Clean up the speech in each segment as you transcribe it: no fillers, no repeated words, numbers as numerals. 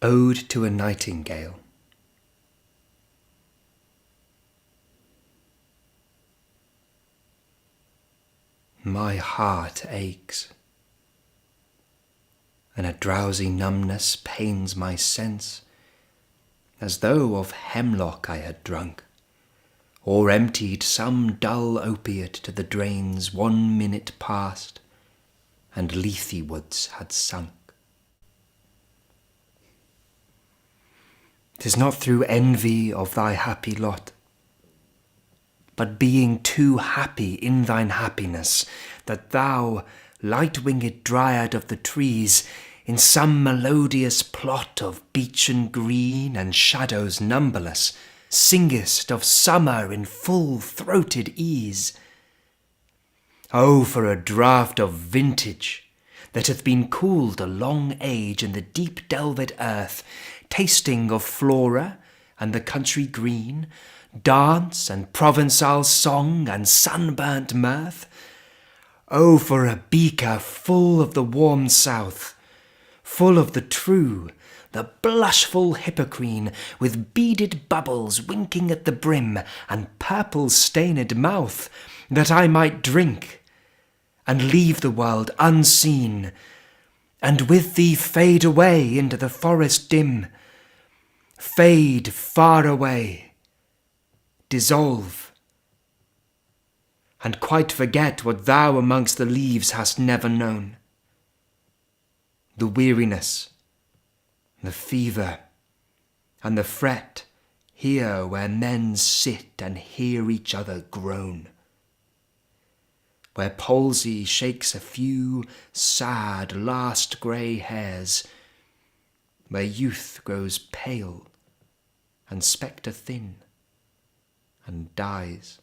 Ode to a Nightingale. My heart aches, and a drowsy numbness pains my sense, as though of hemlock I had drunk, or emptied some dull opiate to the drains 1 minute past, and Lethe-wards had sunk. 'Tis not through envy of thy happy lot, but being too happy in thine happiness, that thou, light-winged Dryad of the trees, in some melodious plot of beechen green and shadows numberless, singest of summer in full-throated ease. Oh, for a draught of vintage that hath been cooled a long age in the deep delved earth, tasting of Flora and the country green, dance and Provençal song and sunburnt mirth. Oh, for a beaker full of the warm south, full of the true, the blushful Hippocrene, with beaded bubbles winking at the brim and purple-stained mouth, that I might drink and leave the world unseen, and with thee fade away into the forest dim, fade far away, dissolve, and quite forget what thou amongst the leaves hast never known. The weariness, the fever, and the fret here where men sit and hear each other groan, where palsy shakes a few sad last grey hairs, where youth grows pale and spectre thin and dies,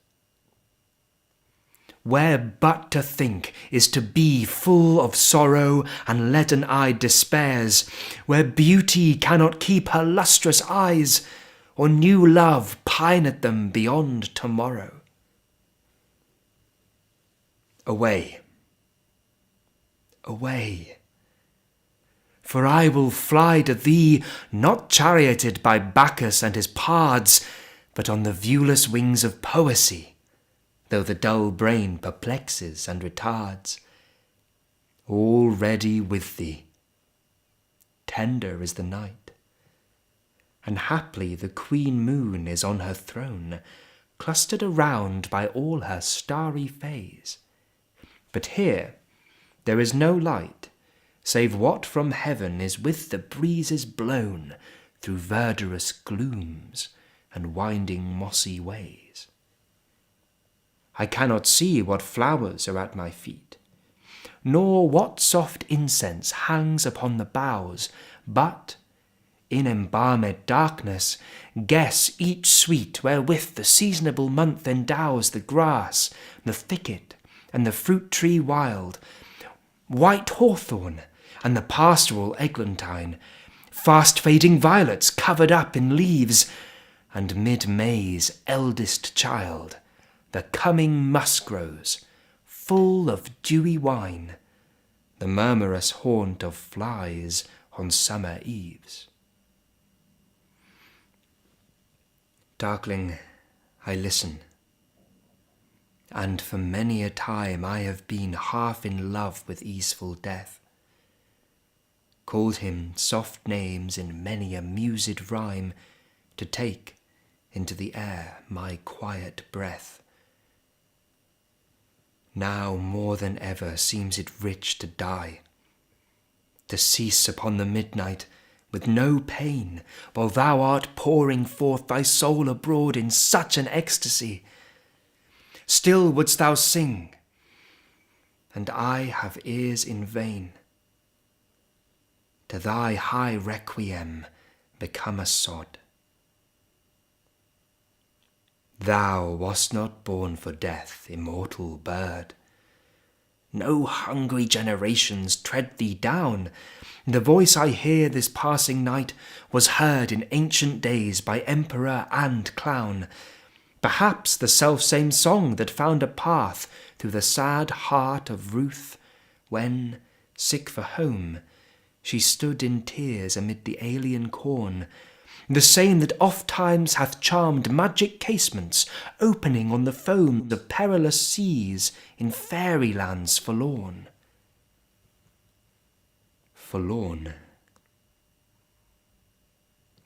where but to think is to be full of sorrow and leaden-eyed despairs, where beauty cannot keep her lustrous eyes, or new love pine at them beyond tomorrow. Away, away, for I will fly to thee, not charioted by Bacchus and his pards, but on the viewless wings of poesy, though the dull brain perplexes and retards. Already with thee, tender is the night, and haply the queen moon is on her throne, clustered around by all her starry fays. But here there is no light, save what from heaven is with the breezes blown through verdurous glooms and winding mossy ways. I cannot see what flowers are at my feet, nor what soft incense hangs upon the boughs, but, in embalmed darkness, guess each sweet wherewith the seasonable month endows the grass, the thicket, and the fruit-tree wild, white hawthorn, and the pastoral eglantine, fast-fading violets covered up in leaves, and mid-May's eldest child, the coming musk-rose, full of dewy wine, the murmurous haunt of flies on summer eves. Darkling, I listen, and for many a time I have been half in love with easeful death, called him soft names in many a mused rhyme, to take into the air my quiet breath. Now more than ever seems it rich to die, to cease upon the midnight with no pain, while thou art pouring forth thy soul abroad in such an ecstasy. Still wouldst thou sing, and I have ears in vain, to thy high requiem become a sod. Thou wast not born for death, immortal bird. No hungry generations tread thee down. The voice I hear this passing night was heard in ancient days by emperor and clown. Perhaps the self-same song that found a path through the sad heart of Ruth when, sick for home, She stood in tears amid the alien corn, the same that oft times hath charmed magic casements opening on the foam of perilous seas in fairy lands forlorn. Forlorn.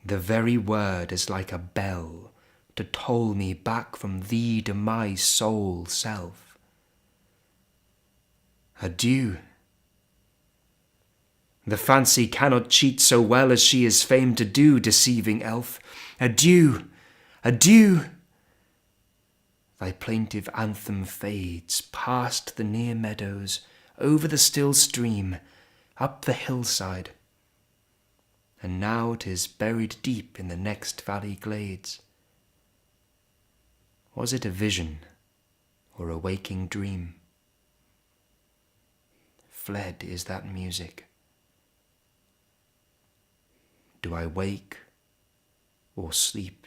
The very word is like a bell to toll me back from thee to my sole self. Adieu. The fancy cannot cheat so well as she is famed to do, deceiving elf. Adieu, adieu. Thy plaintive anthem fades past the near meadows, over the still stream, up the hillside, and now 'tis buried deep in the next valley glades. Was it a vision or a waking dream? Fled is that music. Do I wake or sleep?